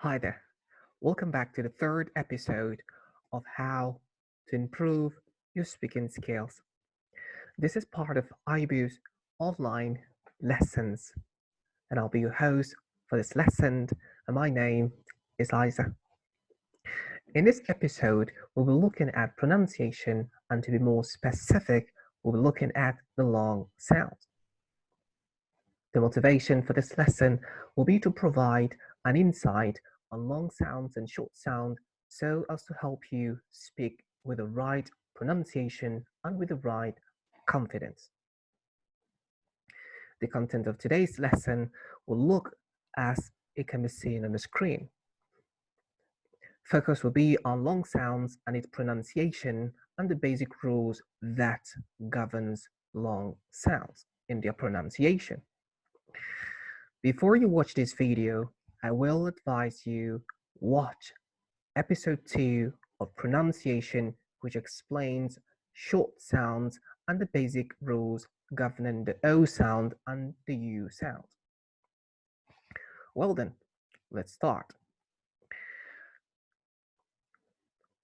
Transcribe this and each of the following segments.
Hi there. Welcome back to the third episode of How to Improve Your Speaking Skills. This is part of IBU's online lessons, and I'll be your host for this lesson. And my name is Issah. In this episode, we'll be looking at pronunciation, and to be more specific, we'll be looking at the long sounds. The motivation for this lesson will be to provide an insight on long sounds and short sound so as to help you speak with the right pronunciation and with the right confidence. The content of today's lesson will look as it can be seen on the screen. Focus will be on long sounds and its pronunciation and the basic rules that governs long sounds in their pronunciation. Before you watch this video, I will advise you watch episode 2 of pronunciation, which explains short sounds and the basic rules governing the O sound and the U sound. Well then, let's start.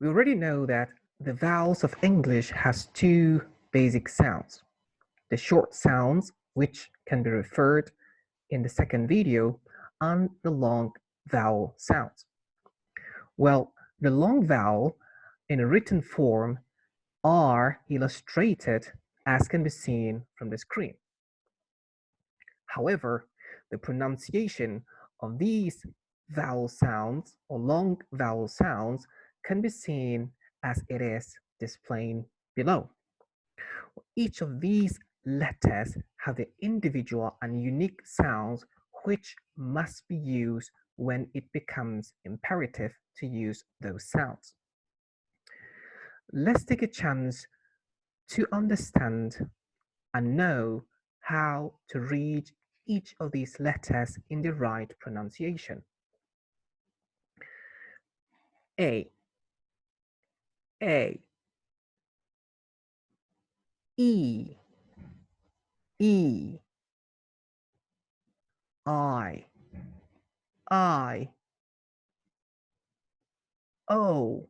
We already know that the vowels of English has two basic sounds. The short sounds, which can be referred in the second video, and the long vowel sounds. Well, the long vowel in a written form are illustrated as can be seen from the screen. However, the pronunciation of these vowel sounds or long vowel sounds can be seen as it is displayed below. Each of these letters have the individual and unique sounds which must be used when it becomes imperative to use those sounds. Let's take a chance to understand and know how to read each of these letters in the right pronunciation. A, A, E, E, I, O,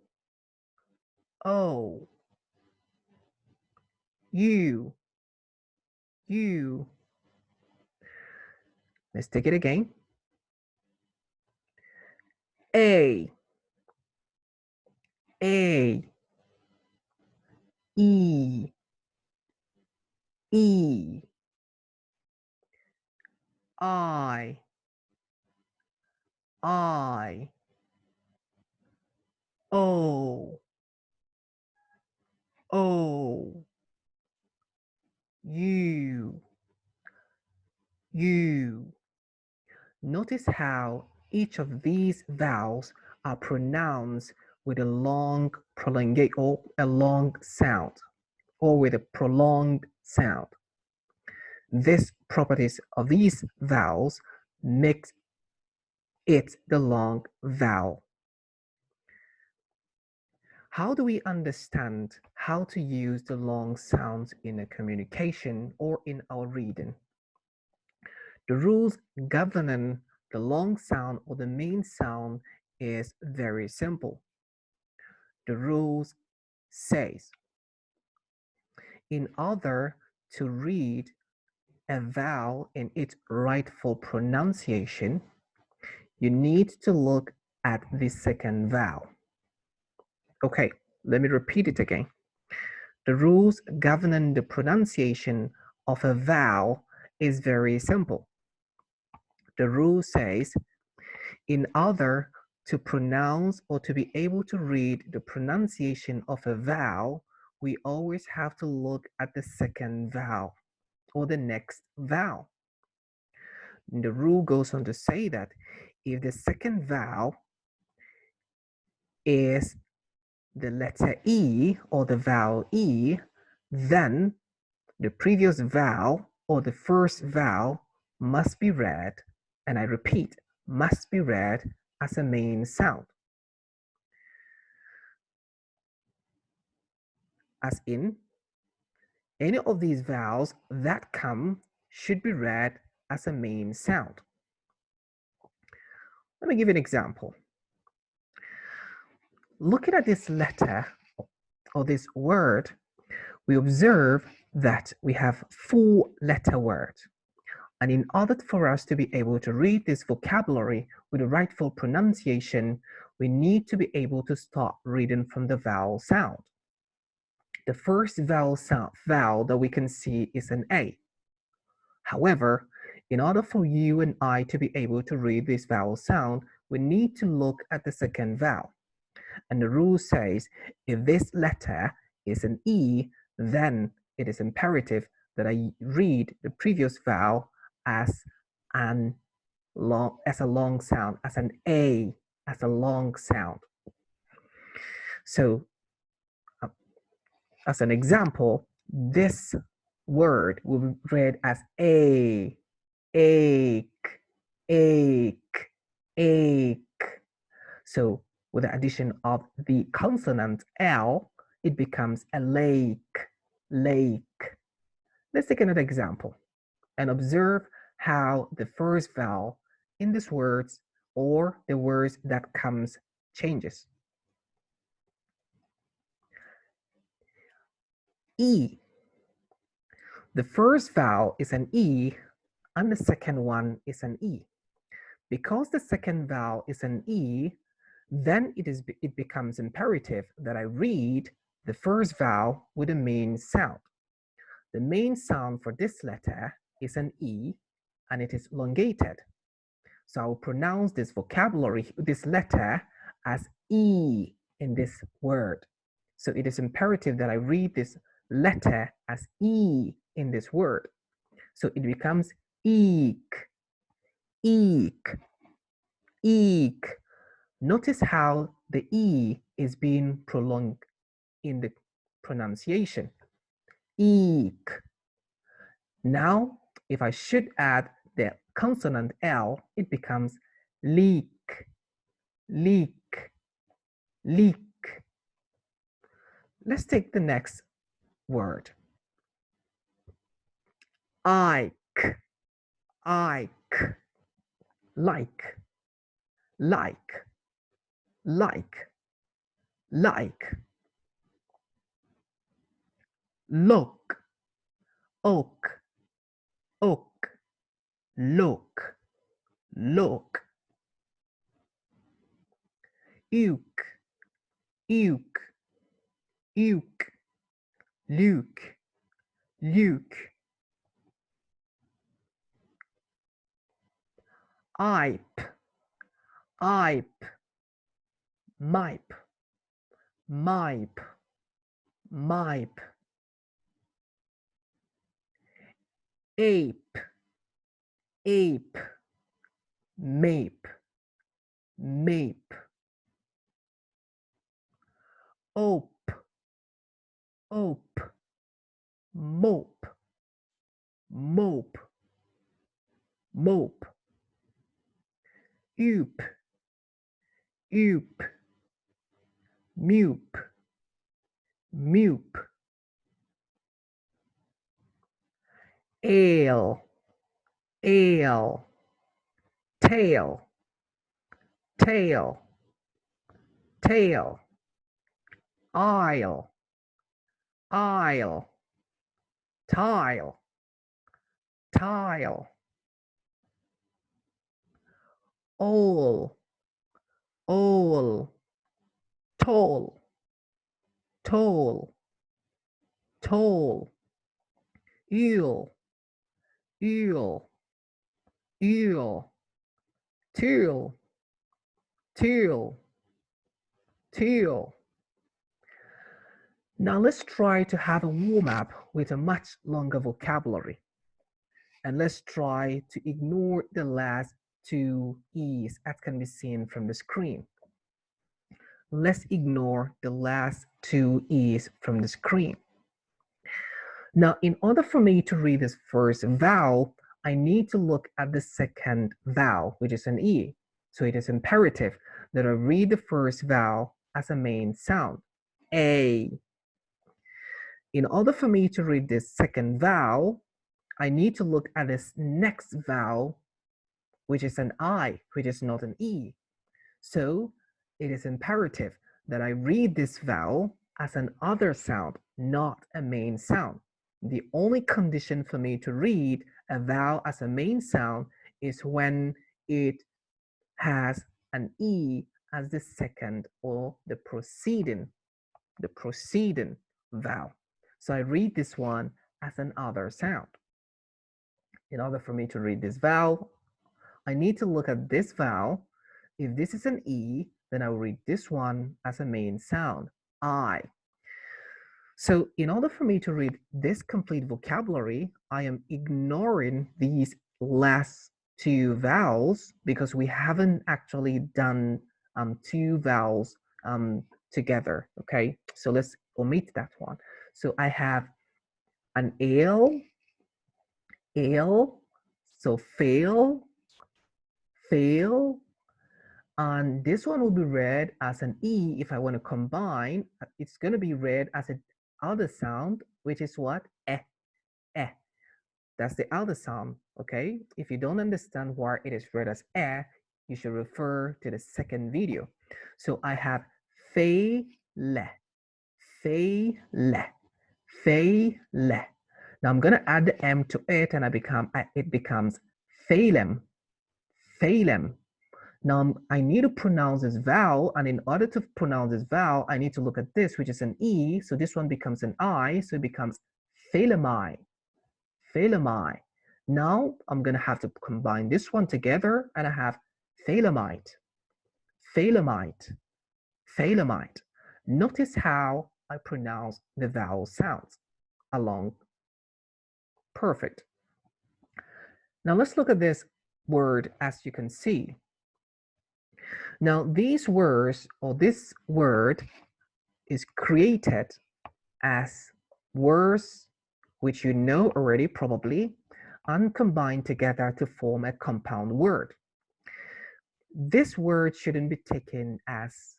O, U. Let's take it again. A, E, E, I, O, O, U. Notice how each of these vowels are pronounced with a long prolongate or a long sound or with a prolonged sound. These properties of these vowels makes it the long vowel. How do we understand how to use the long sounds in a communication or in our reading? The rules governing the long sound or the main sound is very simple. The rules says, in order to read a vowel in its rightful pronunciation, you need to look at the second vowel. Okay, let me repeat it again. The rules governing the pronunciation of a vowel is very simple. The rule says, in order to pronounce or to be able to read the pronunciation of a vowel, we always have to look at the second vowel or the next vowel. And the rule goes on to say that if the second vowel is the letter E or the vowel E, then the previous vowel or the first vowel must be read, and I repeat, must be read as a main sound. As in, any of these vowels that come should be read as a main sound. Let me give you an example. Looking at this letter or this word, we observe that we have 4-letter word. And in order for us to be able to read this vocabulary with the rightful pronunciation, we need to be able to start reading from the vowel sound. The first vowel that we can see is an A. However, in order for you and I to be able to read this vowel sound, we need to look at the second vowel. And the rule says if this letter is an E, then it is imperative that I read the previous vowel as a long sound, as an A, as a long sound. So as an example, this word will be read as a, ache, ache, ache. So with the addition of the consonant L, it becomes a lake, lake. Let's take another example and observe how the first vowel in these words or the words that comes changes. E. The first vowel is an E and the second one is an E. Because the second vowel is an E, then it becomes imperative that I read the first vowel with the main sound. The main sound for this letter is an E and it is elongated. So I will pronounce this vocabulary, this letter as E in this word. So it is imperative that I read this letter as E in this word. So it becomes eek, eek, eek. Notice how the E is being prolonged in the pronunciation. Eek. Now, if I should add the consonant L, it becomes leak, leak, leak. Let's take the next word. Ike, ike, like, like, like, like. Look, oak, oak, look, look. Uke, uke, uke, luke, luke. Ipe, ipe, mipe, mipe, mipe. Ape, ape, mape, mape. Ope, ope, mope, mope, mope. Oop, oop, mupe, mupe. Ale, ale, tail, tail, tail. Aisle, aisle, tile, tile. Owl, owl, tall, tall, tall. Eel, eel, eel. Teal, teal, teal. Now let's try to have a warm-up with a much longer vocabulary. And let's try to ignore the last 2 E's as can be seen from the screen. Let's ignore the last 2 E's from the screen. Now, in order for me to read this first vowel, I need to look at the second vowel, which is an E. So it is imperative that I read the first vowel as a main sound, A. In order for me to read this second vowel, I need to look at this next vowel which is an I, which is not an E. So it is imperative that I read this vowel as an other sound, not a main sound. The only condition for me to read a vowel as a main sound is when it has an E as the second or the preceding vowel. So I read this one as an other sound. In order for me to read this vowel, I need to look at this vowel. If this is an E, then I will read this one as a main sound, I. So in order for me to read this complete vocabulary, I am ignoring these last two vowels because we haven't actually done two vowels together, okay? So let's omit that one. So I have an ale, so fail, and this one will be read as an E. If I want to combine, it's going to be read as an other sound, which is what? Eh. That's the other sound, okay? If you don't understand why it is read as you should refer to the second video. So I have fail. Now I'm going to add the M to it and it becomes phalem. Now I need to pronounce this vowel, and in order to pronounce this vowel, I need to look at this, which is an E. So this one becomes an I, so it becomes phalemai. Now I'm gonna have to combine this one together, and I have phalemite. Notice how I pronounce the vowel sounds along. Perfect. Now let's look at this word. As you can see, now these words, or this word, is created as words which you know already probably, and combined together to form a compound word. This word shouldn't be taken as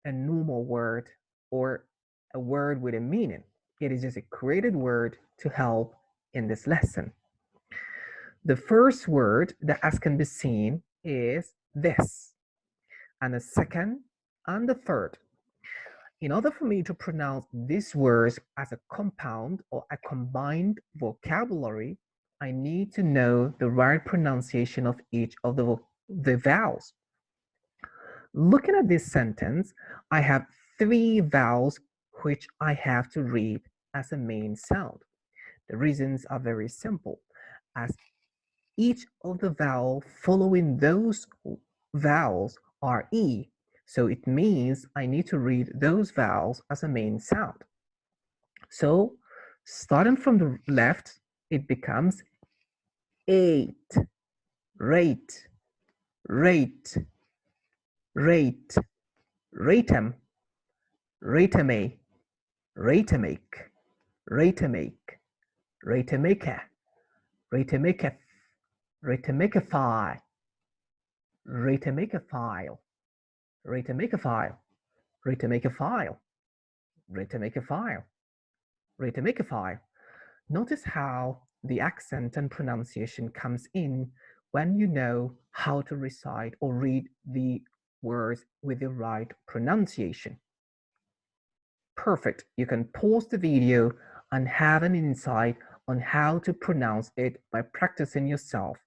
a normal word or a word with a meaning. It is just a created word to help in this lesson. The first word that, as can be seen, is this, and the second and the third. In order for me to pronounce these words as a compound or a combined vocabulary, I need to know the right pronunciation of each of the vowels. Looking at this sentence, I have three vowels which I have to read as a main sound. The reasons are very simple, as each of the vowel following those vowels are E. So it means I need to read those vowels as a main sound. So starting from the left, it becomes eight, rate, ratem, ratemake, ratemaketh, ratemakefile, ratemakefile, ratemakefile. Notice how the accent and pronunciation comes in when you know how to recite or read the words with the right pronunciation. Perfect. You can pause the video and have an insight on how to pronounce it by practicing yourself.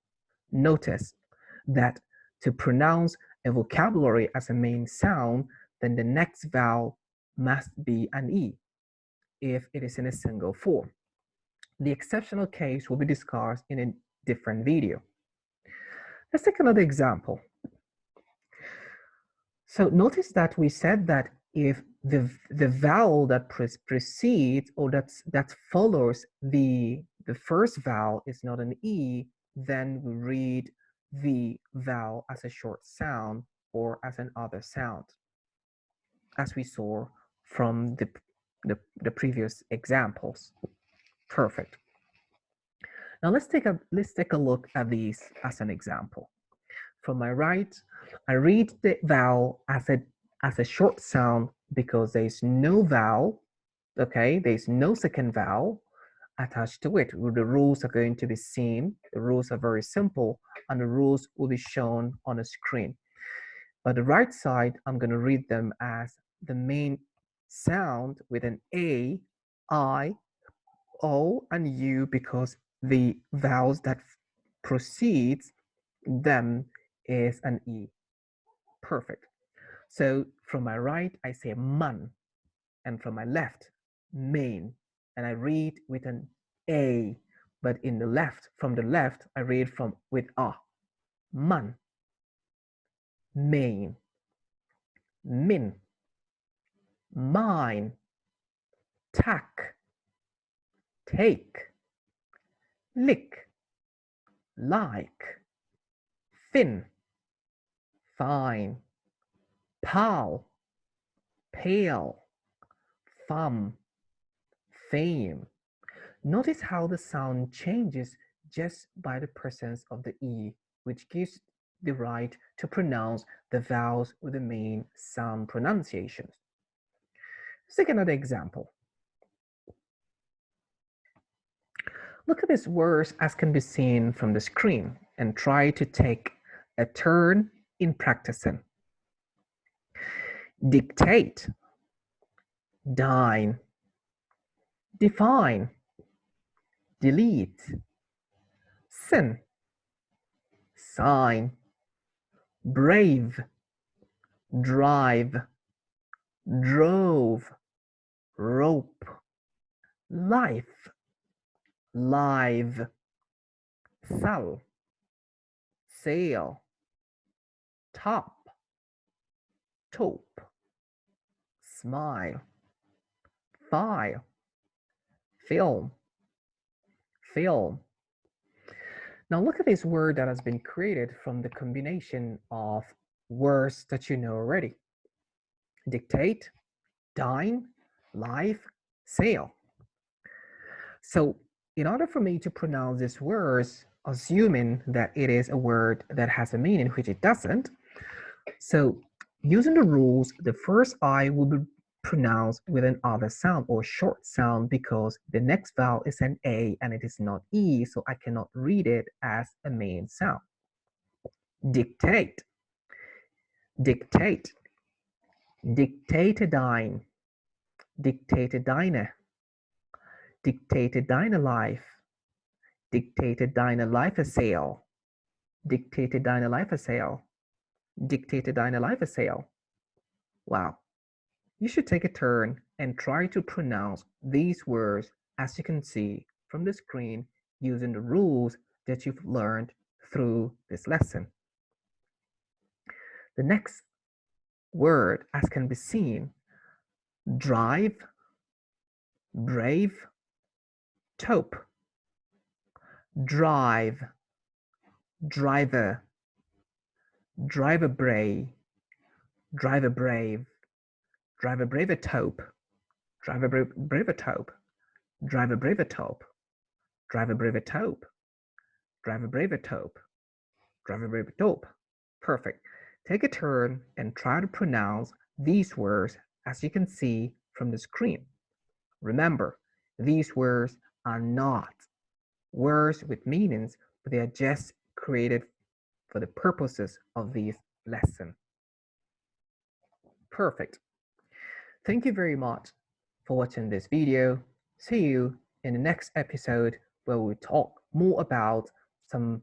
Notice that to pronounce a vocabulary as a main sound, then the next vowel must be an E if it is in a single form. The exceptional case will be discussed in a different video. Let's take another example. So notice that we said that if the vowel that precedes or that follows the first vowel is not an E, then we read the vowel as a short sound or as an other sound, as we saw from the previous examples. Perfect. Now let's take a look at these as an example. From my right, I read the vowel as a short sound because there is no vowel, okay? There is no second vowel, attached to it. The rules are going to be seen. The rules are very simple, and the rules will be shown on a screen. But the right side, I'm going to read them as the main sound with an A, I, O, and U, because the vowels that precedes them is an E. Perfect. So from my right, I say man, and from my left, main, and I read with an A, but in the left, from the left, I read with A. Man, main, min, mine, tack, take, lick, like, fin, fine, pal, pale, thumb, fame. Notice how the sound changes just by the presence of the E, which gives the right to pronounce the vowels with the main sound pronunciations. Let's take another example. Look at these words as can be seen from the screen and try to take a turn in practicing. Dictate, dine, define, delete, sin, sign, brave, drive, drove, rope, life, live, sell, sail, top, taupe, smile, file, film, film. Now look at this word that has been created from the combination of words that you know already. Dictate, dine, live, sail. So in order for me to pronounce these words, assuming that it is a word that has a meaning, which it doesn't, so using the rules, the first I will be pronounced with an other sound or short sound because the next vowel is an A and it is not E, so I cannot read it as a main sound. Dictate, dictate, dictatedine, dictatedine, dictatedine life, dictatedine life sale, dictatedine life sale, dictatedine life sale. Wow. You should take a turn and try to pronounce these words as you can see from the screen using the rules that you've learned through this lesson. The next word, as can be seen, drive, brave, taupe, drive, driver, driver brave, driver brave, driver braver taupe, driver braver taupe, driver braver taupe, driver braver taupe, driver braver taupe, driver braver taupe. Perfect. Take a turn and try to pronounce these words as you can see from the screen. Remember, these words are not words with meanings, but they are just created for the purposes of this lesson. Perfect. Thank you very much for watching this video. See you in the next episode where we talk more about some